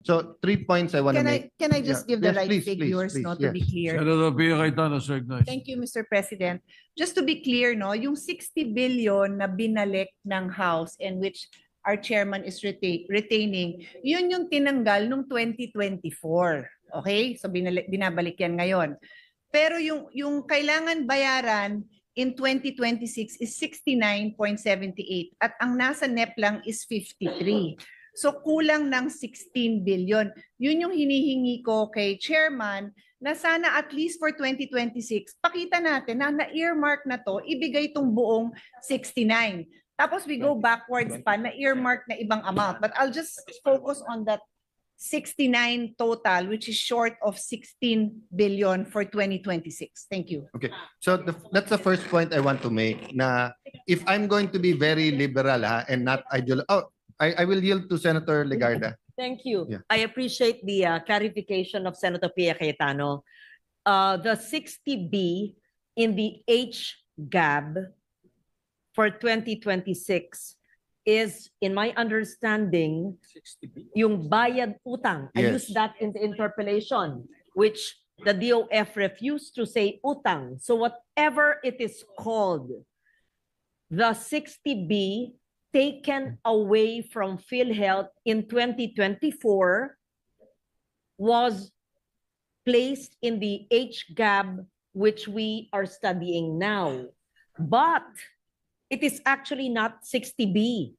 So 3 points I want to Can make. I just give the Yes, right please, figures, please, no, yes. to be clear? Senator Pia Cayetano, sir. Nice. Thank you, Mr. President. Just to be clear, no, yung 60 billion na binalik ng House and which our chairman is retaining, yun yung tinanggal nung 2024. Okay? So binabalik yan ngayon. Pero yung kailangan bayaran in 2026 is 69.78 at ang nasa NEP lang is 53. So kulang ng 16 billion. Yun yung hinihingi ko kay chairman na sana at least for 2026, pakita natin na na-earmark na to, ibigay itong buong 69. Tapos we go backwards pa na earmark na ibang amount. But I'll just focus on that 69 total, which is short of 16 billion for 2026. Thank you. Okay, so that's the first point I want to make. Na if I'm going to be very liberal and not ideological, I will yield to Senator Legarda. Thank you. Yeah. I appreciate the clarification of Senator Pia Cayetano. The 60B in the HGAB for 2026 is, in my understanding, yung bayad utang. I Yes. used that in the interpellation, which the DOF refused to say utang. So whatever it is called, the 60B taken away from PhilHealth in 2024 was placed in the HGAB, which we are studying now. But it is actually not 60B.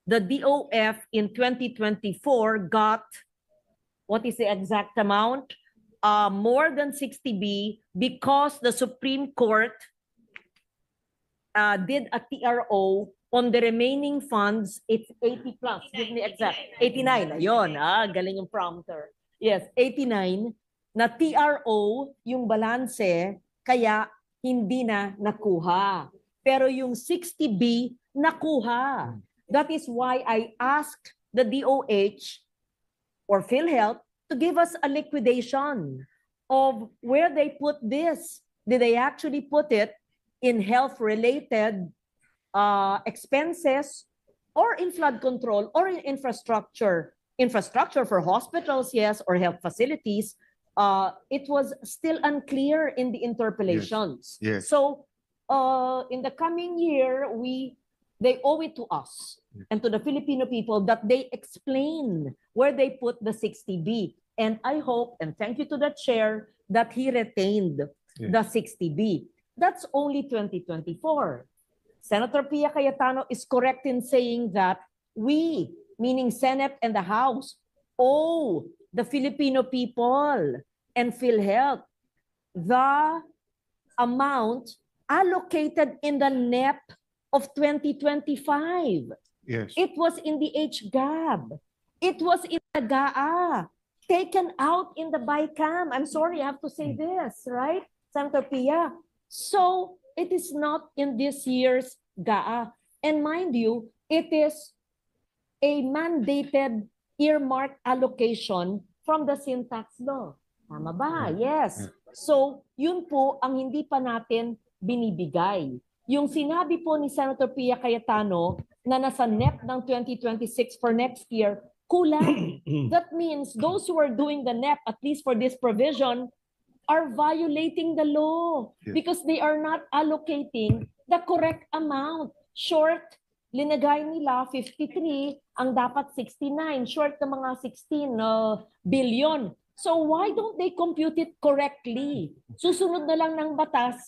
The DOF in 2024 got, what is the exact amount? More than 60B because the Supreme Court did a TRO on the remaining funds. It's 80 plus. Give me exact. 89. Ayun. Galing yung prompter. Yes, 89 na TRO yung balanse, kaya hindi na nakuha. Pero yung 60B nakuha. That is why I asked the DOH or PhilHealth to give us a liquidation of where they put this. Did they actually put it in health-related expenses or in flood control or in infrastructure? Infrastructure for hospitals, yes, or health facilities. It was still unclear in the interpellations. Yes. So in the coming year, they owe it to us and to the Filipino people that they explain where they put the 60B. And I hope, and thank you to the chair, that he retained the 60B. That's only 2024. Senator Pia Cayetano is correct in saying that we, meaning Senate and the House, owe the Filipino people and PhilHealth the amount allocated in the NEP of 2025. Yes. It was in the HGAB. It was in the GAA. Taken out in the BICAM. I'm sorry, I have to say this, right, Senator Pia? So it is not in this year's GAA. And mind you, it is a mandated earmark allocation from the syntax law. Tama ba? Yes. So yun po ang hindi pa natin binibigay. Yung sinabi po ni Senator Pia Cayetano na nasa NEP ng 2026 for next year, kulang. That means those who are doing the NEP, at least for this provision, are violating the law because they are not allocating the correct amount. Short, linagay nila 53, ang dapat 69, short ng mga 16 billion. So why don't they compute it correctly? Susunod na lang ng batas,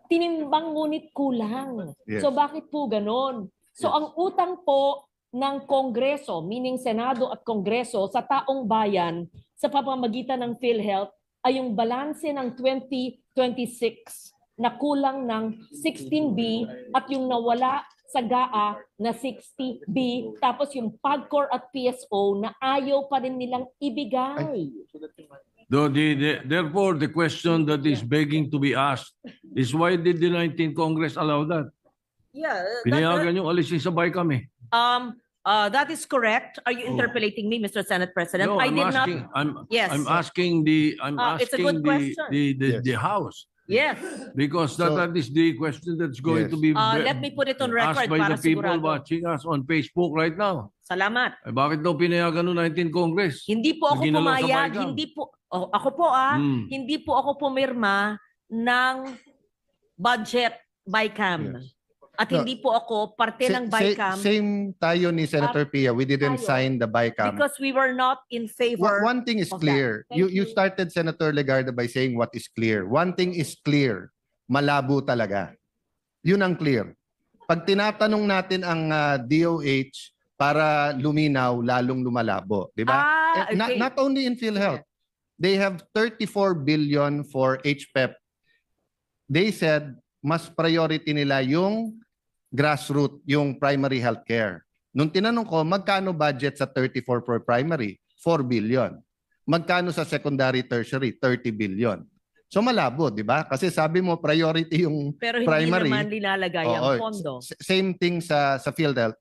tinimbang ngunit kulang. Yes. So bakit po ganon? So ang utang po ng Kongreso, meaning Senado at Kongreso, sa taong bayan sa pamamagitan ng PhilHealth ay yung balanse ng 2026 na kulang ng 16B at yung nawala sa GAA na 60B, tapos yung PAGCOR at PSO na ayaw pa rin nilang ibigay. Therefore, the question that is begging to be asked is why did the 19th Congress allow that? Yeah, Pinayagan yung alisin sa BICAM eh. that is correct. Are you interpolating me, Mr. Senate President? No, I did not. I'm Yes. asking the It's a good question. the House. Yes. Because So- that is the question that's going Yes. to be Let me put it on asked record by para the people sigurado. watching us on Facebook right now. Salamat. Eh, bakit daw pinayagan ng 19 Congress? Hindi po ako Ginalaw sa pumayag, BICAM. hindi po, ako po Hmm. hindi po ako pumirma ng budget BICAM. Yes. At No. hindi po ako parte ng BICAM Same tayo ni Senator Pia. We didn't tayo. sign the BICAM. because we were not in favor. One thing is of clear. that. Thank You you. started, Senator Legarda, by saying what is clear. One thing is clear. Malabo talaga. Yun ang clear. Pag tinatanong natin ang DOH para luminaw, lalong lumalabo. Di ba? Okay. Not only in PhilHealth. They have 34 billion for HPEP. They said, mas priority nila yung grassroots, yung primary healthcare. Nung tinanong ko, magkano budget sa 34 for primary? 4 billion. Magkano sa secondary, tertiary? 30 billion. So malabo, di ba? Kasi sabi mo, priority yung Pero hindi primary. naman nilalagay ang Oo, pondo. Same thing sa PhilHealth.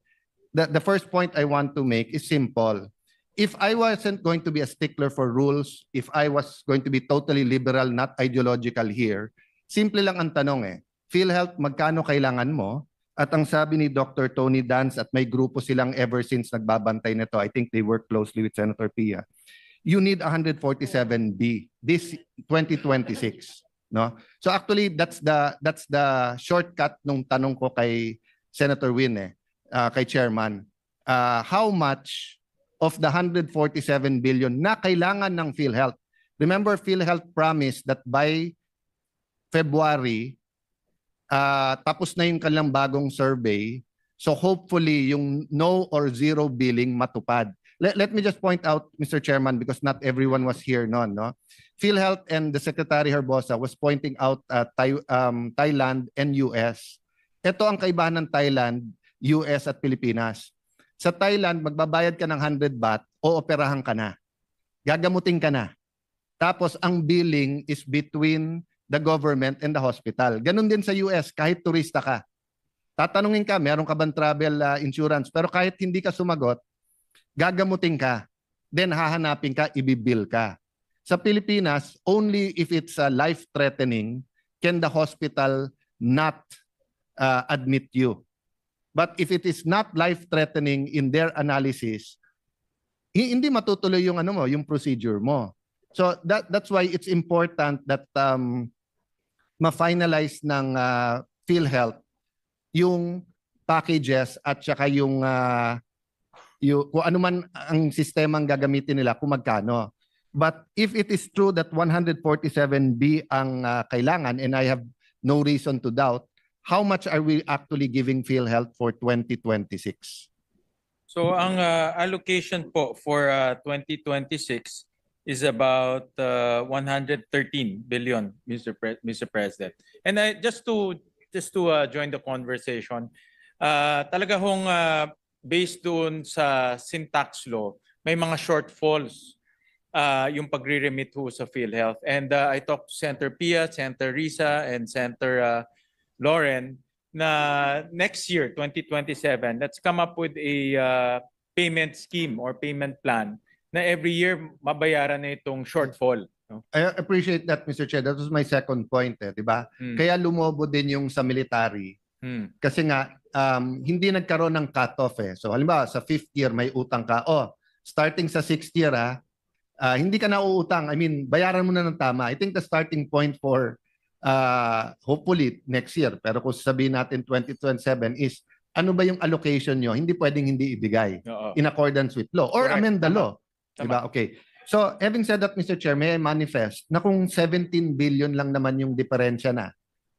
The first point I want to make is simple. If I wasn't going to be a stickler for rules, if I was going to be totally liberal, not ideological here, simple lang ang tanong eh. PhilHealth, magkano kailangan mo? At ang sabi ni Dr. Tony Dance at may grupo silang ever since nagbabantay nito, I think they work closely with Senator Pia. You need 147B this 2026, no? So actually that's the shortcut nung tanong ko kay Senator Win kay Chairman. How much of the 147 billion na kailangan ng PhilHealth? Remember, PhilHealth promised that by February tapos na yung kanilang bagong survey. So hopefully yung no or zero billing matupad. Let me just point out, Mr. Chairman, because not everyone was here noon, no? PhilHealth and the Secretary Herbosa was pointing out Thailand and US. Ito ang kaibahan ng Thailand, US at Pilipinas. Sa Thailand, magbabayad ka ng 100 baht o operahan ka na. Gagamutin ka na. Tapos ang billing is between the government and the hospital. Ganun din sa US, kahit turista ka. Tatanungin ka, meron ka bang travel insurance? Pero kahit hindi ka sumagot, gagamutin ka. Then hahanapin ka, ibibill ka. Sa Pilipinas, only if it's life-threatening can the hospital not admit you. But if it is not life-threatening in their analysis, hindi matutuloy yung yung procedure mo. So that's why it's important that ma-finalize ng PhilHealth yung packages at saka yung kung ano man ang sistemang gagamitin nila kung magkano. But if it is true that 147B ang kailangan, and I have no reason to doubt, how much are we actually giving PhilHealth for 2026? So ang allocation po for 2026 is about 113 billion, Mr. President. And just to join the conversation, talaga hong based doon sa syntax law, may mga shortfalls yung pagre-remit ho sa PhilHealth. And I talked to Senator Pia, Senator Risa, and Senator Lauren na next year, 2027, let's come up with a payment scheme or payment plan na every year mabayaran na itong shortfall. No? I appreciate that, Mr. Chair. That was my second point, di ba? Kaya lumobo din yung sa military. Kasi nga, hindi nagkaroon ng cut-off So halimbawa, sa 5th year may utang ka. Starting sa 6th year, hindi ka na uutang. I mean, bayaran mo na ng tama. I think the starting point for hopefully next year, pero kung sabihin natin 2027 is, ano ba yung allocation nyo? Hindi pwedeng hindi ibigay in accordance with law or Correct. amend the Tama. law. Diba? Okay. So, having said that, Mr. Chair, may I manifest na kung 17 billion lang naman yung diferensya na.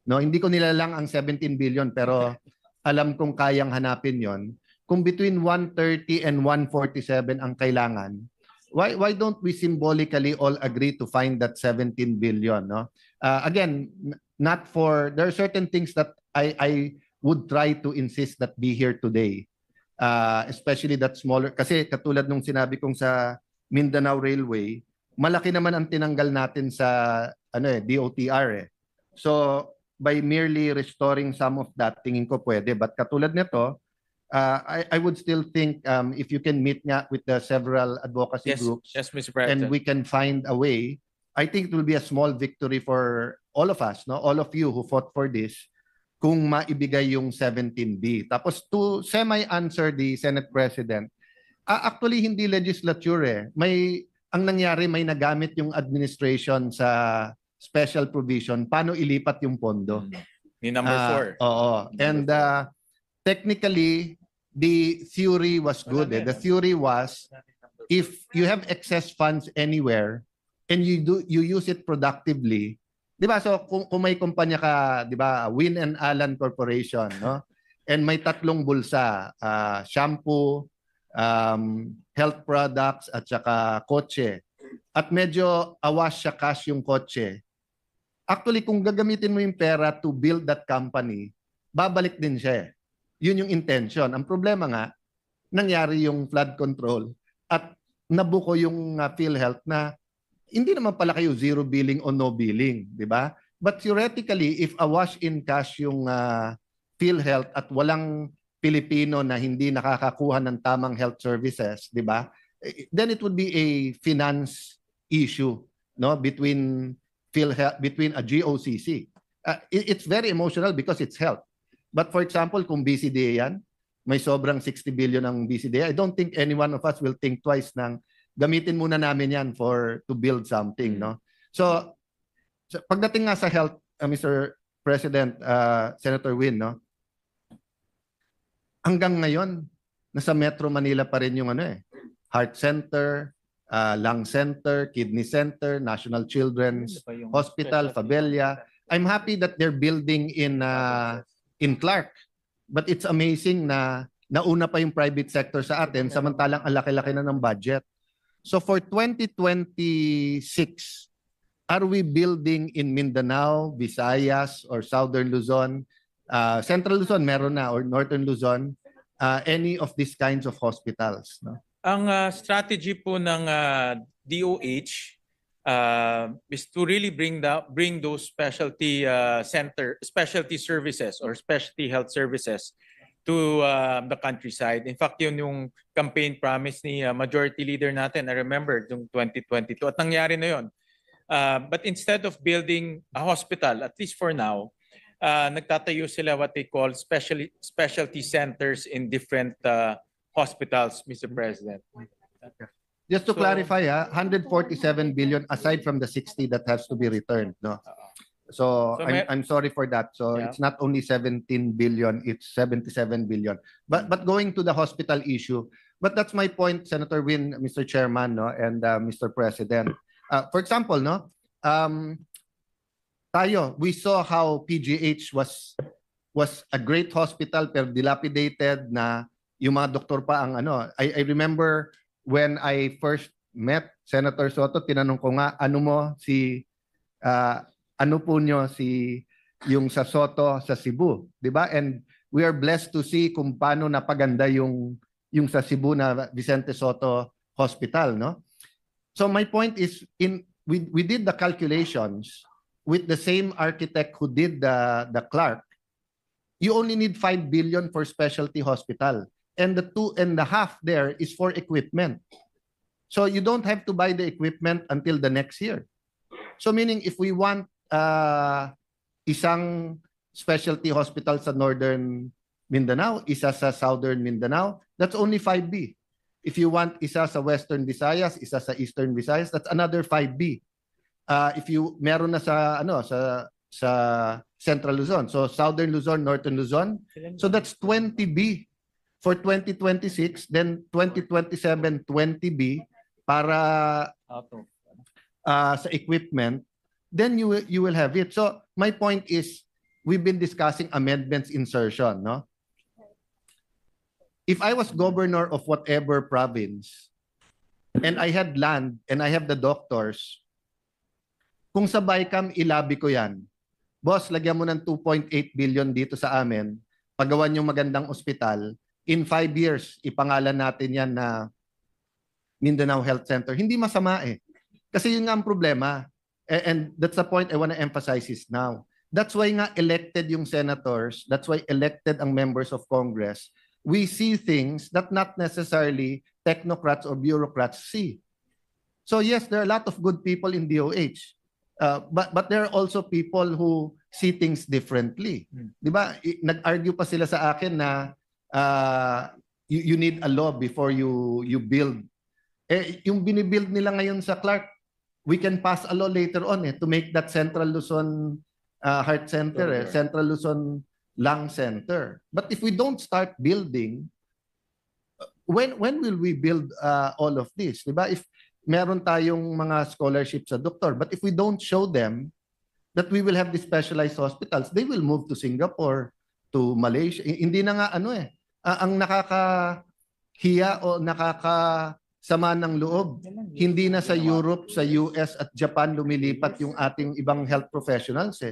No, hindi ko nilalang ang 17 billion pero alam kong kayang hanapin yon. Kung between 130 and 147 ang kailangan, why don't we symbolically all agree to find that 17 billion, no? Again, not for there are certain things that I would try to insist that be here today. Especially that smaller kasi katulad nung sinabi kong sa Mindanao Railway, malaki naman ang tinanggal natin sa DOTR So by merely restoring some of that, tingin ko pwede. But katulad nito, I would still think if you can meet nga with the several advocacy groups Yes, Mr. President. and we can find a way, I think it will be a small victory for all of us, no, all of you who fought for this, kung maibigay yung 17B. Tapos to semi-answer the Senate President, actually hindi legislature eh. Ang nangyari, may nagamit yung administration sa special provision, paano ilipat yung pondo. Ni number 4. Oo. And technically, the theory was good. The theory was, if you have excess funds anywhere and you use it productively, 'di ba? So kung may kumpanya ka, 'di ba, Win and Allen Corporation, no? And may 3 bulsa, shampoo, health products at saka kotse. At medyo awas siya cash yung kotse. Actually, kung gagamitin mo yung pera to build that company, babalik din siya. Yun yung intention. Ang problema nga, nangyari yung flood control at nabuko yung PhilHealth na hindi naman pala kayo zero billing o no billing, di ba? But theoretically, if awash in cash yung PhilHealth at walang Pilipino na hindi nakakakuha ng tamang health services, di ba? Then it would be a finance issue, no, between PhilHealth, between a GOCC. It's very emotional because it's health. But for example, kung BCDA yan, may sobrang 60 billion ang BCDA, I don't think any one of us will think twice nang gamitin muna namin yan to build something, no? So pagdating nga sa health, Mr. President, Senator Win, no? Hanggang ngayon, nasa Metro Manila pa rin yung Heart Center, Lung Center, Kidney Center, National Children's Hospital, Fabella. I'm happy that they're building in Clark. But it's amazing na nauna pa yung private sector sa atin, samantalang ang laki-laki na ng budget. So for 2026, are we building in Mindanao, Visayas, or Southern Luzon? Central Luzon meron na, or Northern Luzon, any of these kinds of hospitals, no? Ang strategy po ng DOH is to really bring those specialty services or specialty health services to the countryside. In fact, yun yung campaign promise ni Majority Leader natin. I remember yung 2022 at nangyari na yun. But instead of building a hospital, at least for now, nagtatayo sila what they call specialty centers in different hospitals, Mr. President. Just to clarify, 147 billion aside from the 60 that has to be returned, no? So I'm sorry for that. So Yeah. it's not only 17 billion, it's 77 billion. But going to the hospital issue, but that's my point, Senator Win, Mr. Chairman, no, and Mr. President. For example, no, we saw how PGH was a great hospital pero dilapidated na yung mga doktor pa ang I remember when I first met Senator Soto, tinanong ko nga ano po nyo yung sa Soto sa Cebu, di ba? And we are blessed to see kung paano napaganda yung sa Cebu na Vicente Soto Hospital, no? So my point is, we did the calculations with the same architect who did the Clark. You only need 5 billion for specialty hospital. And the 2.5 there is for equipment. So you don't have to buy the equipment until the next year. So meaning if we want isang specialty hospital sa Northern Mindanao, isa sa Southern Mindanao, that's only 5B. If you want isa sa Western Visayas, isa sa Eastern Visayas, that's another 5B. If you meron na sa Central Luzon, so Southern Luzon, Northern Luzon, so that's 20B. For 2026, then 2027, 20B para sa equipment, then you will have it. So my point is, we've been discussing amendments insertion, no? If I was governor of whatever province, and I had land, and I have the doctors, kung sa BICAM, ilabi ko yan. Boss, lagyan mo ng 2.8 billion dito sa amin, pagawan yung magandang ospital, in 5 years, ipangalan natin yan na Mindanao Health Center. Hindi masama eh. Kasi yun nga ang problema. And that's the point I want to emphasize is now. That's why nga elected yung senators, that's why elected ang members of Congress. We see things that not necessarily technocrats or bureaucrats see. So yes, there are a lot of good people in DOH. But there are also people who see things differently. Di ba? Nag-argue pa sila sa akin na you need a law before you build. Yung binibuild nila ngayon sa Clark, we can pass a law later on to make that Central Luzon Heart Center, Central Luzon Lung Center. But if we don't start building, when will we build all of this? Diba? If meron tayong mga scholarships sa doktor, but if we don't show them that we will have the specialized hospitals, they will move to Singapore, to Malaysia. Hindi na nga ang nakakahiya o nakakasama ng loob, hindi na sa Europe, sa US at Japan lumilipat yung ating ibang health professionals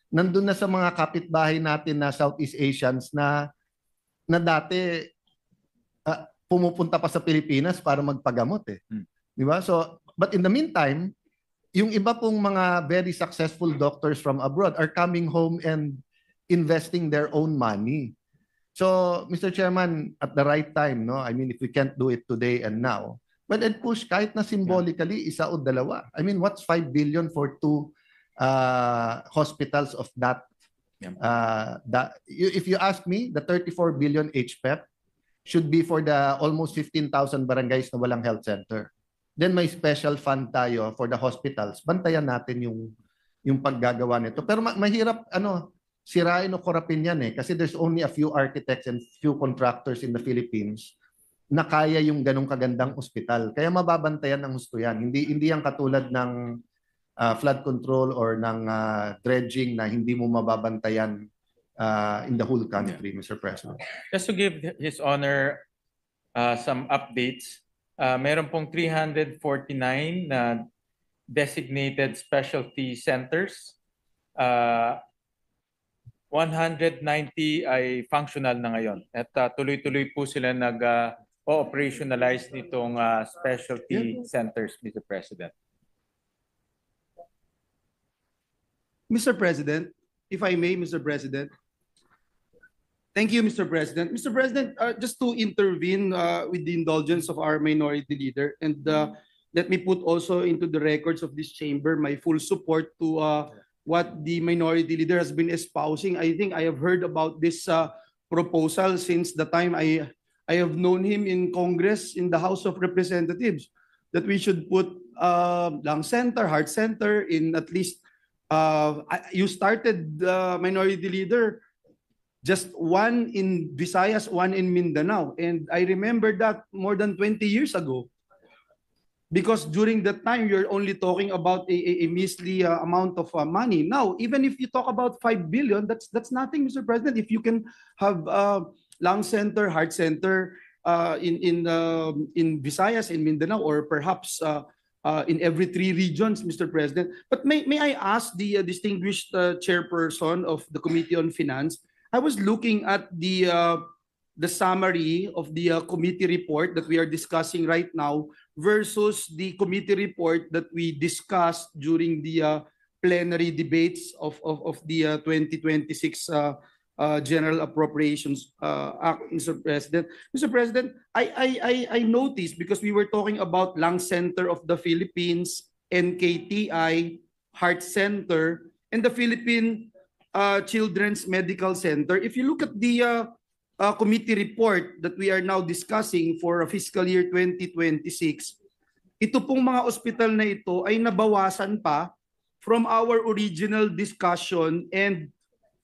Nandun na sa mga kapitbahay natin na Southeast Asians na dati pumupunta pa sa Pilipinas para magpagamot Di ba? So, but in the meantime, yung iba pong mga very successful doctors from abroad are coming home and investing their own money. So, Mr. Chairman, at the right time, I mean, if we can't do it today and now, but I'd push kahit na symbolically, isa o dalawa. I mean, what's 5 billion for 2 hospitals of that? If you ask me, the 34 billion HPEP should be for the almost 15,000 barangays na walang health center. Then may special fund tayo for the hospitals. Bantayan natin yung paggagawa nito. Pero mahirap sirain o korapin yan kasi there's only a few architects and few contractors in the Philippines na kaya yung ganong kagandang ospital. Kaya mababantayan ng husto yan. Hindi yan katulad ng flood control or ng dredging na hindi mo mababantayan in the whole country, Mr. President. Just to give His Honor some updates, meron pong 349 na designated specialty centers. 190 ay functional na ngayon. At tuloy-tuloy po sila nag-operationalize nitong specialty centers, Mr. President. Mr. President, if I may, Mr. President. Thank you, Mr. President. Mr. President, just to intervene with the indulgence of our minority leader, and let me put also into the records of this chamber my full support to what the minority leader has been espousing. I think I have heard about this proposal since the time I have known him in Congress, in the House of Representatives, that we should put lung center, heart center in at least, you started, minority leader, just one in Visayas, one in Mindanao. And I remember that more than 20 years ago. Because during that time, you're only talking about a measly amount of money. Now, even if you talk about 5 billion, that's nothing, Mr. President. If you can have lung center, heart center in Visayas, in Mindanao, or perhaps in every 3 regions, Mr. President. But may I ask the distinguished chairperson of the Committee on Finance, I was looking at the summary of the committee report that we are discussing right now versus the committee report that we discussed during the plenary debates of the 2026 General Appropriations Act, Mr. President. Mr. President, I noticed, because we were talking about Lung Center of the Philippines, NKTI, Heart Center, and the Philippine Children's Medical Center. If you look at the committee report that we are now discussing for fiscal year 2026, ito pong mga ospital na ito ay nabawasan pa from our original discussion and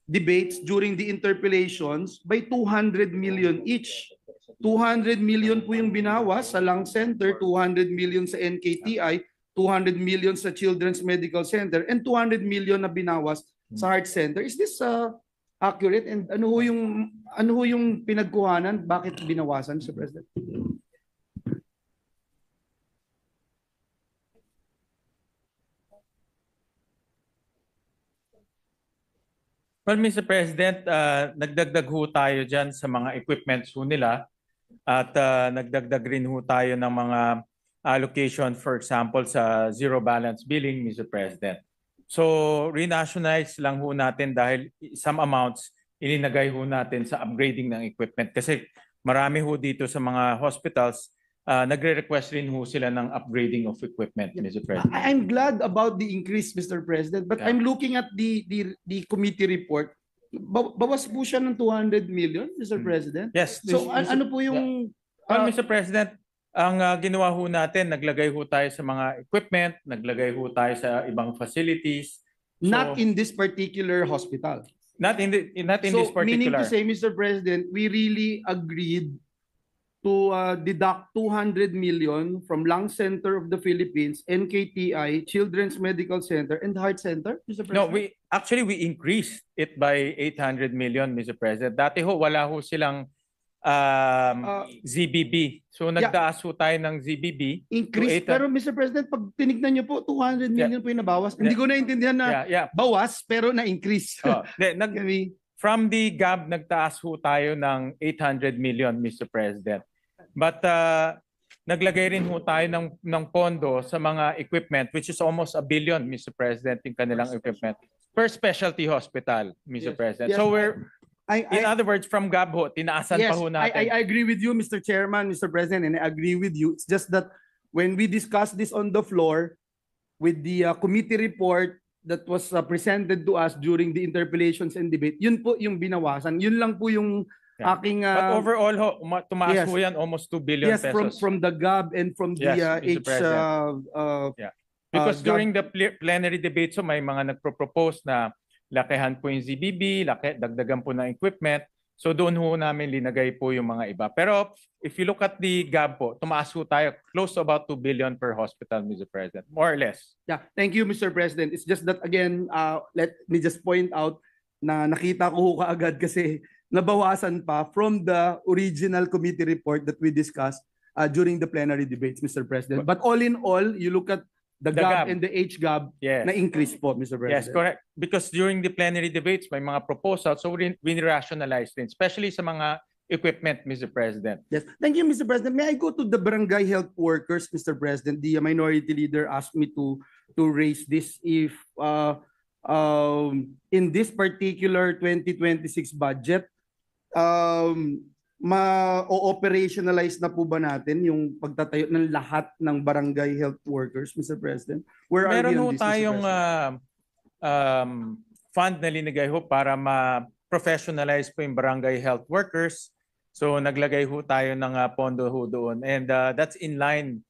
debates during the interpellations by 200 million each. 200 million po yung binawas sa Lung Center, 200 million sa NKTI, 200 million sa Children's Medical Center, and 200 million na binawas sa Heart Center. Is this accurate? And ano ho yung pinagkuhanan? Bakit binawasan, Mr. President? Well, Mr. President, nagdagdag ho tayo dyan sa mga equipments ho nila at nagdagdag rin ho tayo ng mga allocation, for example, sa zero balance billing, Mr. President. So, renationalize lang ho natin dahil some amounts ininagay ho natin sa upgrading ng equipment. Kasi marami ho dito sa mga hospitals nagre-request rin ho sila ng upgrading of equipment, Mr. President. I'm glad about the increase, Mr. President, but Yeah. I'm looking at the committee report. Bawas po siya ng 200 million, Mr. President. Yes. So Mr. ano po yung Well, Mr. President, ang ginawa ho natin, naglagay ho tayo sa mga equipment, naglagay ho tayo sa ibang facilities. So, not in this particular hospital? not in this So meaning particular. to say, Mr. President, we really agreed to deduct 200 million from Lung Center of the Philippines, NKTI, Children's Medical Center, and Heart Center, Mr. President? No, we increased it by 800 million, Mr. President. Dati ho wala ho silang ZBB. So nagtaas ho tayo ng ZBB. Increase. to 800. Pero Mr. President, pag tinignan niyo po, 200 million po yung nabawas. Hindi ko naintindihan na Yeah. bawas, pero na-increase. Oh, Kami- from the GAB, nagtaas ho tayo ng 800 million, Mr. President. But naglagay rin ho tayo ng pondo sa mga equipment, which is almost 1 billion, Mr. President, yung kanilang equipment per specialty hospital, Mr. Yes. President. Yes. So in other words, from GAB ho, tinaasan yes, pa ho natin. I agree with you, Mr. Chairman, Mr. President, and I agree with you. It's just that when we discussed this on the floor with the committee report that was presented to us during the interpellations and debate, yun po yung binawasan. Yun lang po yung Yeah. aking But overall ho, tumaas yes. ho yan almost 2 billion yes, pesos. from the GAB and from the Yes, Mr. President. Because GAB. during the plenary debate, so may mga nagpro-propose na lakihan po yung ZBB, dagdagan po ng equipment. So doon ho namin linagay po yung mga iba. Pero if you look at the GAB po, tumaas ho tayo close to about 2 billion per hospital, Mr. President. More or less. Yeah, thank you, Mr. President. It's just that again, let me just point out na nakita ko ho kaagad kasi nabawasan pa from the original committee report that we discussed during the plenary debates, Mr. President. But all in all, you look at the The GAB GAB. and the HGAB Yes. na increase po, Mr. Yes, President. correct. Because during the plenary debates, may mga proposals, so we rationalize din, especially sa mga equipment, Mr. President. Yes. Thank you, Mr. President. May I go to the barangay health workers, Mr. President? The minority leader asked me to raise this if in this particular 2026 budget, ma-operationalize na po ba natin yung pagtatayo ng lahat ng barangay health workers, Mr. President? Where are we Meron ho on this, Mr. tayong President? fund na linagay ho para ma-professionalize po yung barangay health workers. So naglagay ho tayo ng pondo ho doon. And that's in line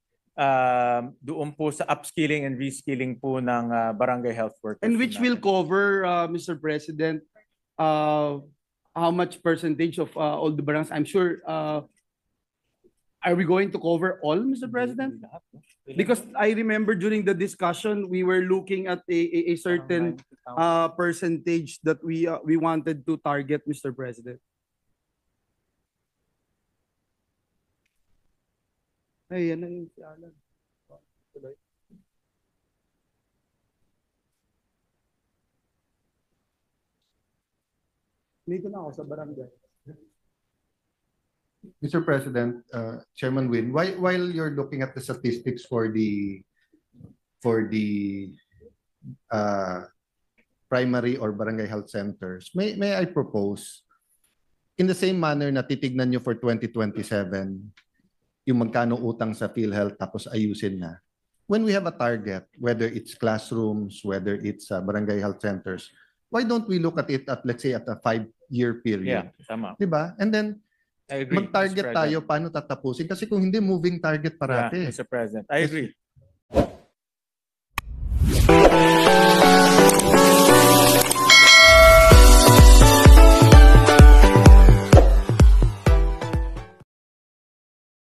doon po sa upskilling and reskilling po ng barangay health workers. And which will cover, Mr. President, how much percentage of all the barangays? I'm sure, are we going to cover all, Mr. President? Because I remember during the discussion, we were looking at a certain percentage that we wanted to target, Mr. President. Ay, yan na yung si Alan. Dito na ako sa barangay. Mr. President, Chairman Win, while you're looking at the statistics for the primary or barangay health centers, may I propose, in the same manner na titignan nyo for 2027, yung magkano utang sa PhilHealth tapos ayusin na. When we have a target, whether it's classrooms, whether it's barangay health centers, why don't we look at it at, let's say, at a 5-year period? Yeah, tama. Diba? And then, I agree, mag-target Mr. tayo President. paano tatapusin. Kasi kung hindi, moving target Yeah, parati. Mr. President. I agree.